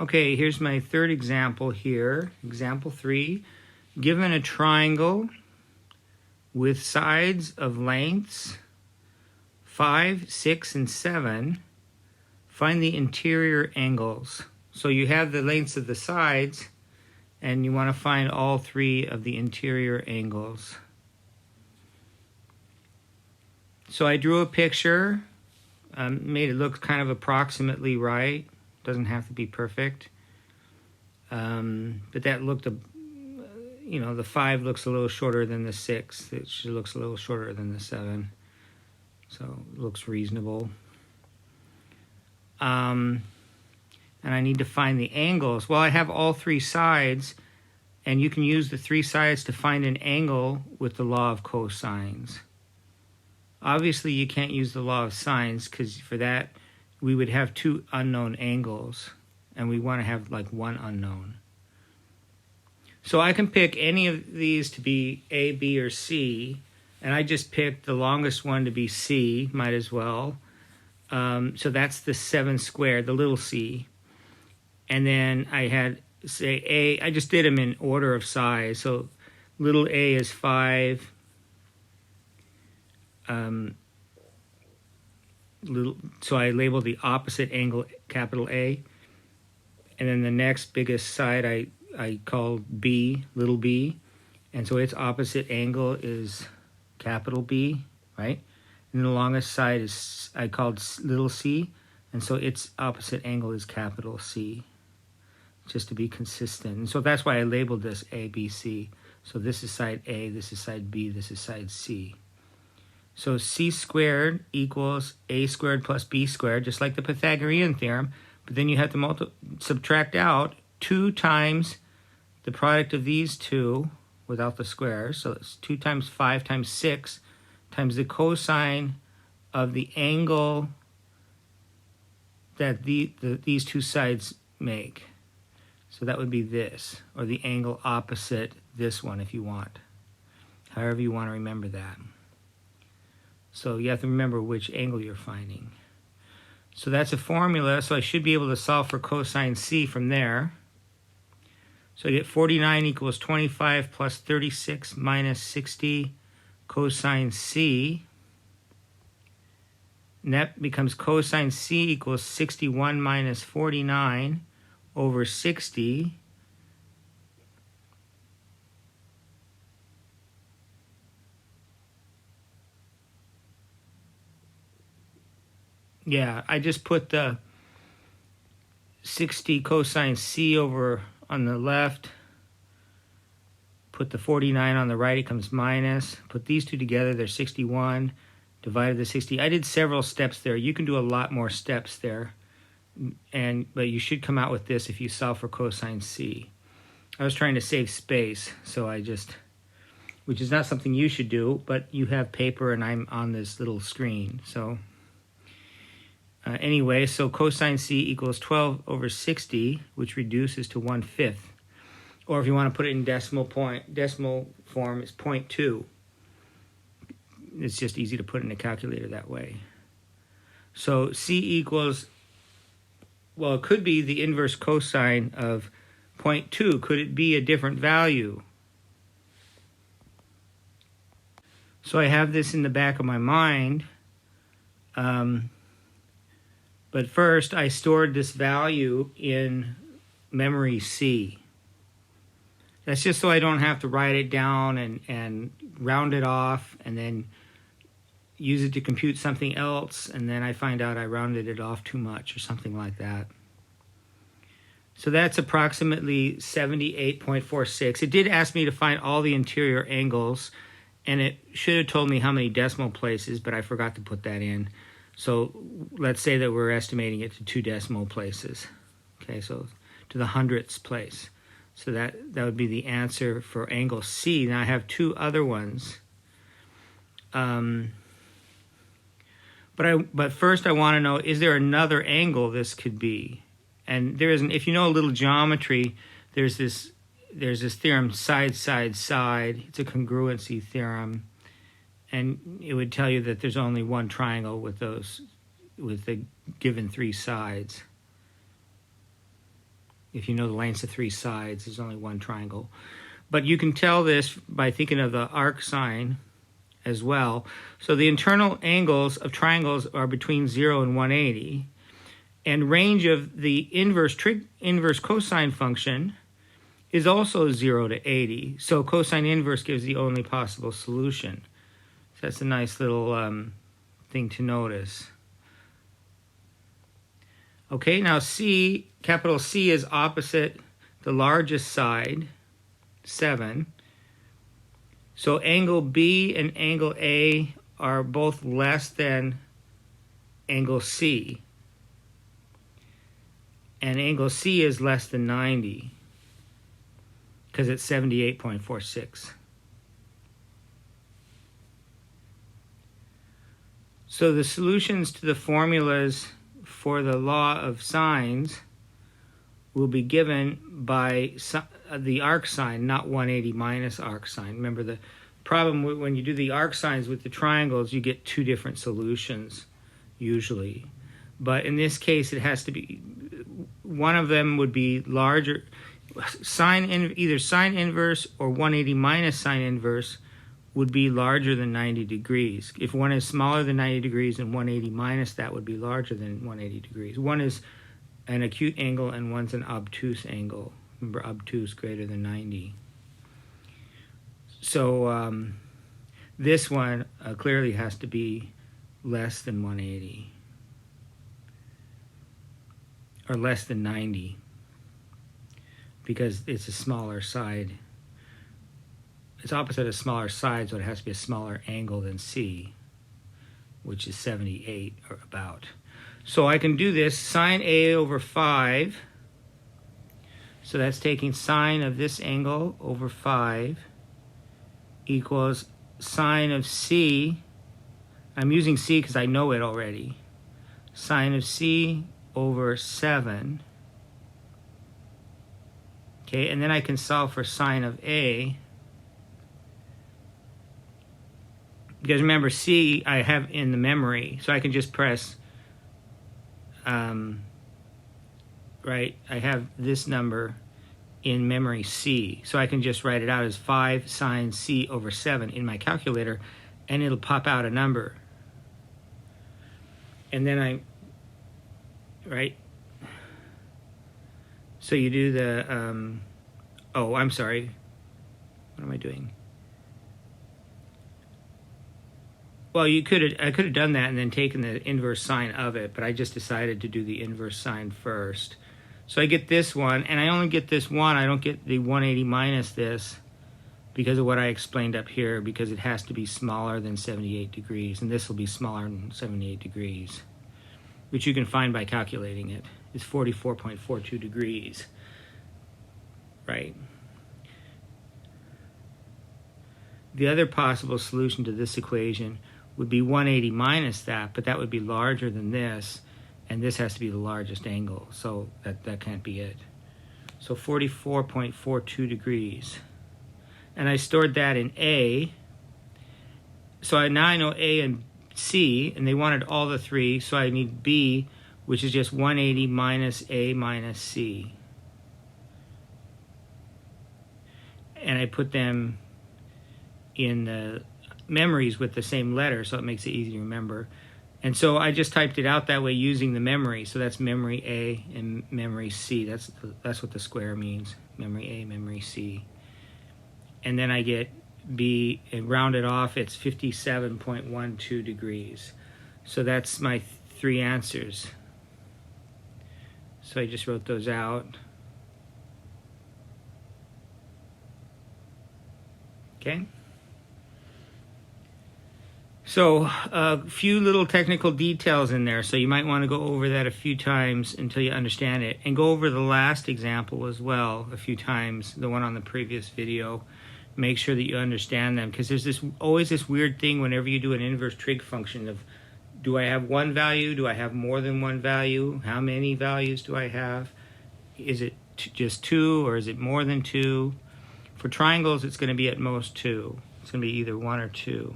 Okay, here's my third example here. Example 3. Given a triangle with sides of lengths 5, 6, and 7, find the interior angles. So you have the lengths of the sides, and you want to find all 3 of the interior angles. So I drew a picture, made it look kind of approximately right. Doesn't have to be perfect. But that looked, the 5 looks a little shorter than the 6. It looks a little shorter than the 7. So it looks reasonable. And I need to find the angles. Well, I have all 3 sides, and you can use the 3 sides to find an angle with the law of cosines. Obviously, you can't use the law of sines, because for that, we would have 2 unknown angles, and we want to have like 1 unknown. So I can pick any of these to be A, B, or C, and I just picked the longest one to be C, might as well. So that's the 7 squared, the little c. And then I had, say, A. I just did them in order of size. So little a is 5. So I labeled the opposite angle capital A. And then the next biggest side I called B, little b. And so its opposite angle is capital B, right? And the longest side is I called little c. And so its opposite angle is capital C, just to be consistent. And so that's why I labeled this A, B, C. So this is side A, this is side B, this is side C. So C squared equals A squared plus B squared, just like the Pythagorean theorem. But then you have to subtract out 2 times the product of these 2 without the squares. So it's 2 times 5 times 6 times the cosine of the angle that these 2 sides make. So that would be this, or the angle opposite this one if you want. However you want to remember that. So you have to remember which angle you're finding. So that's a formula, so I should be able to solve for cosine C from there. So I get 49 equals 25 plus 36 minus 60 cosine C. And that becomes cosine C equals 61 minus 49 over 60. Yeah, I just put the 60 cosine C over on the left, put the 49 on the right, it comes minus. Put these 2 together, they're 61, divided the 60. I did several steps there. You can do a lot more steps there, but you should come out with this if you solve for cosine C. I was trying to save space, so which is not something you should do, but you have paper and I'm on this little screen, so... Anyway, so cosine C equals 12 over 60, which reduces to 1/5. Or if you want to put it in decimal form, it's 0.2. It's just easy to put in a calculator that way. So C equals, well, it could be the inverse cosine of 0.2. Could it be a different value? So I have this in the back of my mind. But first, I stored this value in memory C. That's just so I don't have to write it down and round it off and then use it to compute something else, and then I find out I rounded it off too much or something like that. So that's approximately 78.46. It did ask me to find all the interior angles, and it should have told me how many decimal places, but I forgot to put that in. So let's say that we're estimating it to 2 decimal places. Okay, so to the hundredths place. So that would be the answer for angle C. Now I have 2 other ones. But first I want to know, is there another angle this could be? And there isn't. If you know a little geometry, there's this theorem, side, side, side. It's a congruency theorem. And it would tell you that there's only one triangle with the given 3 sides. If you know the lengths of three sides, there's only one triangle. But you can tell this by thinking of the arc sine as well. So the internal angles of triangles are between 0 and 180. And range of the inverse cosine function is also 0 to 80. So cosine inverse gives the only possible solution. So that's a nice little thing to notice. Okay, now C, capital C is opposite the largest side, 7. So angle B and angle A are both less than angle C. And angle C is less than 90 because it's 78.46. So the solutions to the formulas for the law of sines will be given by the arc sine, not 180 minus arc sine. Remember, the problem when you do the arc sines with the triangles, you get two different solutions usually. But in this case, it has to be, one of them would be larger. Either sine inverse or 180 minus sine inverse would be larger than 90 degrees. If one is smaller than 90 degrees and 180 minus that would be larger than 180 degrees. One is an acute angle and one's an obtuse angle. Remember, obtuse greater than 90. So this one clearly has to be less than 180 or less than 90 because it's a smaller side. It's opposite a smaller side, so it has to be a smaller angle than C, which is 78 or about. So I can do this sine A over 5. So that's taking sine of this angle over 5 equals sine of C. I'm using C because I know it already. Sine of C over 7. Okay, and then I can solve for sine of A. Because remember, C I have in the memory, so I can just press, right, I have this number in memory C. So I can just write it out as 5 sine C over 7 in my calculator, and it'll pop out a number. And then right, so you do the, oh, I'm sorry, what am I doing? Well, I could have done that and then taken the inverse sine of it, but I just decided to do the inverse sine first. So I get this one, and I only get this one. I don't get the 180 minus this because of what I explained up here, because it has to be smaller than 78 degrees, and this will be smaller than 78 degrees, which you can find by calculating it. It's 44.42 degrees, right? The other possible solution to this equation would be 180 minus that, but that would be larger than this, and this has to be the largest angle, so that can't be it. So 44.42 degrees. And I stored that in A, so now I know A and C, and they wanted all the three, so I need B, which is just 180 minus A minus C. And I put them in the memories with the same letter, so it makes it easy to remember. And so I just typed it out that way using the memory. So that's memory A and memory C. That's what the square means. Memory A, memory C. And then I get B, and rounded off, it's 57.12 degrees. So that's my three answers. So I just wrote those out. Okay. So a few little technical details in there, so you might want to go over that a few times until you understand it, and go over the last example as well a few times, the one on the previous video. Make sure that you understand them, because there's always this weird thing whenever you do an inverse trig function of, do I have one value? Do I have more than one value? How many values do I have? Is it just 2, or is it more than 2? For triangles, it's going to be at most 2. It's going to be either 1 or 2.